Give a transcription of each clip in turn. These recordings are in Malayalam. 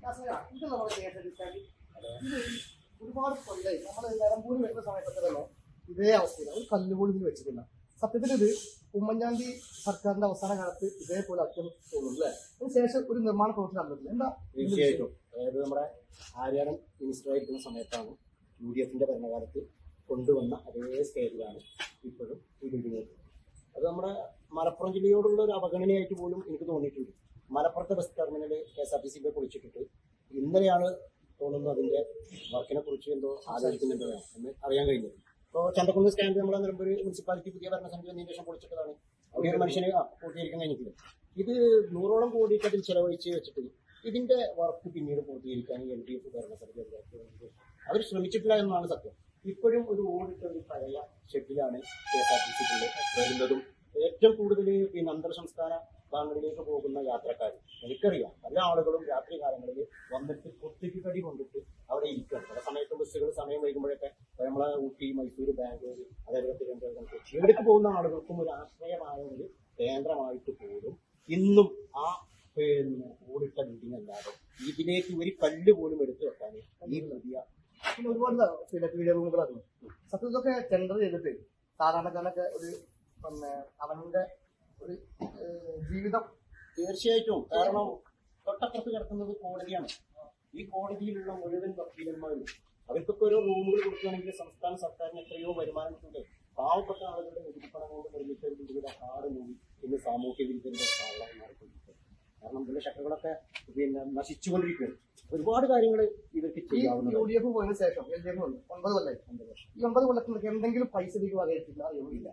ഇത് നമ്മുടെ കേസെടുത്താൽ ഇത് ഒരുപാട് കൊല്ലായി നമ്മൾ നിലമ്പൂർ വരുന്ന സമയത്തൊക്കെ തന്നെ ഇതേ അവസ്ഥയില്ല. ഒരു കല്ലുപോലും ഇതിൽ വെച്ചിട്ടില്ല. സത്യത്തിൽ ഇത് ഉമ്മൻചാണ്ടി സർക്കാരിന്റെ അവസാന കാലത്ത് ഇതേപോലെ അത്യം തോന്നുന്നു അല്ലേ? അതിനുശേഷം ഒരു നിർമ്മാണ പ്രവർത്തനം നടന്നിട്ടില്ല. എന്താ? തീർച്ചയായിട്ടും. അതായത് നമ്മുടെ ആര്യാടൻ മിനിസ്റ്റർ ആയിരിക്കുന്ന സമയത്താണ് UDF ഭരണകാലത്ത് കൊണ്ടുവന്ന അതേ സ്റ്റേജിലാണ് ഇപ്പോഴും ഈ ബിൽഡിംഗ്. അത് നമ്മുടെ മലപ്പുറം ജില്ലയോടുള്ള ഒരു അവഗണനയായിട്ട് പോലും എനിക്ക് തോന്നിയിട്ടുണ്ട്. മലപ്പുറത്തെ ബസ് ടെർമിനൽ KSRTC പൊളിച്ചിട്ടിട്ട് ഇന്നലെയാണ് തോന്നുന്നു അതിന്റെ വർക്കിനെ കുറിച്ച് എന്തോ ആലോചിക്കുന്നുണ്ടോ എന്ന് അറിയാൻ കഴിഞ്ഞത്. ഇപ്പോൾ ചന്തക്കുന്ന് സ്റ്റാൻഡ് നമ്മുടെ നിലമ്പൂർ മുനിസിപ്പാലിറ്റി പുതിയ ഭരണസമിതി വന്നതിന് ശേഷം പൊളിച്ചിട്ടതാണ്. അവിടെ ഒരു മനുഷ്യനെ പൂർത്തീകരിക്കാൻ കഴിഞ്ഞിട്ടില്ല. ഇത് 100ഓളം കോടി അതിൽ ചെലവഴിച്ച് വെച്ചിട്ട് ഇതിന്റെ വർക്ക് പിന്നീട് പൂർത്തീകരിക്കാൻ LDF ഭരണസമിതി അവർ ശ്രമിച്ചിട്ടില്ല എന്നാണ് സത്യം. ഇപ്പോഴും ഒരു ഓടിട്ട ഒരു പഴയ ഷെഡിലാണ് KSRTC വരുന്നതും ഏറ്റവും കൂടുതൽ പിന്നെ അന്തർ സംസ്ഥാന ഭാഗങ്ങളിലേക്ക് പോകുന്ന യാത്രക്കാർ. എനിക്കറിയാം പല ആളുകളും രാത്രി കാലങ്ങളിൽ വന്നിട്ട് കൊത്തിക്ക് കടി കൊണ്ടിട്ട് അവിടെ ഇരിക്കുകയാണ്. പല സമയത്തും ബസ്സുകൾ സമയം വൈകുമ്പോഴൊക്കെ നമ്മളെ ഊട്ടി, മൈസൂർ, ബാംഗ്ലൂർ, അതേപോലെ തിരുവനന്തപുരം, കൊച്ചി ഇവിടേക്ക് പോകുന്ന ആളുകൾക്കും ഒരു ആശ്രയമായ ഒരു കേന്ദ്രമായിട്ട് പോലും ഇന്നും ആ പിന്നെ ഓടിട്ട ബിൽഡിംഗ് അല്ലാതെ ഇതിലേക്ക് ഒരു കല്ല് പോലും എടുത്തു വെക്കാൻ ഈ പുതിയ ഒരുപാട് പീഡിയ റൂമുകളാണ്. സത്യത്തിലൊക്കെ ടെൻഡർ ചെയ്തിട്ട് സാധാരണക്കാരനൊക്കെ ഒരു അവന്റെ ഒരു ജീവിതം തീർച്ചയായിട്ടും. കാരണം തൊട്ടപ്പുറത്ത് കിടക്കുന്നത് കോടതിയാണ്. ഈ കോടതിയിലുള്ള മുഴുവൻ വക്കീലന്മാരും അവർക്കൊക്കെ ഓരോ റൂമുകൾ കൊടുക്കുകയാണെങ്കിൽ സംസ്ഥാന സർക്കാരിന് എത്രയോ വരുമാനം കിട്ടുന്നത്. പാവപ്പെട്ട ആളുകളുടെ നികുതിപ്പണം കൊണ്ട് നിർമ്മിച്ച ഇതിന്റെ കാട് മൂടി ഇന്ന് സാമൂഹ്യ വിരുദ്ധന്റെ താവളമായി മാറിക്കൊണ്ടിരിക്കുന്നത്. കാരണം ഇതിന്റെ ഷട്ടറുകളൊക്കെ പിന്നെ നശിച്ചുകൊണ്ടിരിക്കുകയാണ്. ഒരുപാട് കാര്യങ്ങൾ ഇവർക്ക് ചെയ്യാവുന്നത്. UDF പോയതിനു ശേഷം LDF 9 കൊല്ലായി. ഈ 9 കൊല്ലത്തിൽ എന്തെങ്കിലും പൈസ വകയിട്ടില്ല? ഇല്ല.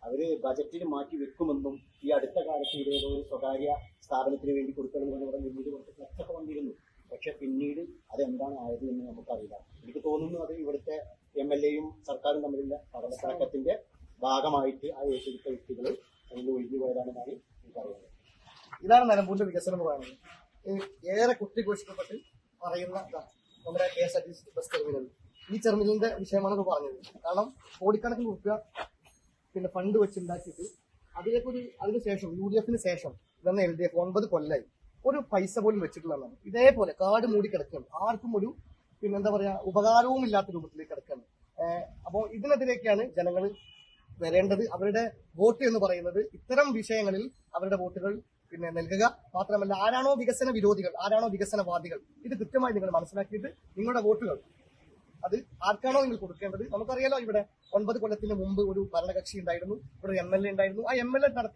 അവര് ബജറ്റിൽ മാറ്റി വെക്കുമെന്നും ഈ അടുത്ത കാലത്ത് ഇതേതോ ഒരു സ്വകാര്യ സ്ഥാപനത്തിന് വേണ്ടി കൊടുക്കണമെന്ന് പറഞ്ഞ് നിർമ്മിതി കുറച്ച് ഫ്ലക്സൊക്കെ വന്നിരുന്നു. പക്ഷെ പിന്നീട് അതെന്താണ് ആയത് എന്ന് നമുക്കറിയില്ല. എനിക്ക് തോന്നുന്നു അത് ഇവിടുത്തെ MLA-യും സർക്കാരും തമ്മിലുള്ള പഠനത്തർക്കത്തിന്റെ ഭാഗമായിട്ട് ആ ഏറ്റെടുത്ത വ്യക്തികൾ അതിന് ഒഴിഞ്ഞു പോയതാണെന്നാണ് എനിക്കറിയുന്നത്. ഇതാണ് നിലമ്പൂരിന്റെ വികസനം എന്ന് പറയുന്നത്. ഏറെ കുത്തിഘോഷിക്കപ്പെട്ട് പറയുന്ന നമ്മുടെ KSRTC ബസ് ടെർമിനൽ. ഈ ടെർമിനലിന്റെ വിഷയമാണ് പറഞ്ഞത്. കാരണം കോടിക്കണക്കിന് രൂപ പിന്നെ ഫണ്ട് വെച്ചുണ്ടാക്കിയിട്ട് അതിനുശേഷം UDF ശേഷം വന്ന LDF 9 കൊല്ലായി ഒരു പൈസ പോലും വെച്ചിട്ടുള്ളതാണ്. ഇതേപോലെ കാട് മൂടി കിടക്കുകയാണ്. ആർക്കും ഒരു പിന്നെന്താ പറയാ ഉപകാരവും ഇല്ലാത്ത രൂപത്തിലേക്ക് കിടക്കുകയാണ്. അപ്പോൾ ഇതിനെതിരെയൊക്കെയാണ് ജനങ്ങൾ വരേണ്ടത്. അവരുടെ വോട്ട് എന്ന് പറയുന്നത് ഇത്തരം വിഷയങ്ങളിൽ അവരുടെ വോട്ടുകൾ പിന്നെ നൽകുക മാത്രമല്ല, ആരാണോ വികസന വിരോധികൾ, ആരാണോ വികസനവാദികൾ, ഇത് കൃത്യമായി നിങ്ങൾ മനസ്സിലാക്കിയിട്ട് നിങ്ങളുടെ വോട്ടുകൾ അത് ആർക്കാണോ നിങ്ങൾ കൊടുക്കേണ്ടത്. നമുക്കറിയാലോ ഇവിടെ 9 കൊല്ലത്തിന് മുമ്പ് ഒരു ഭരണകക്ഷി ഉണ്ടായിരുന്നു, ഇവിടെ MLA ഉണ്ടായിരുന്നു. ആ MLA നടത്തിയ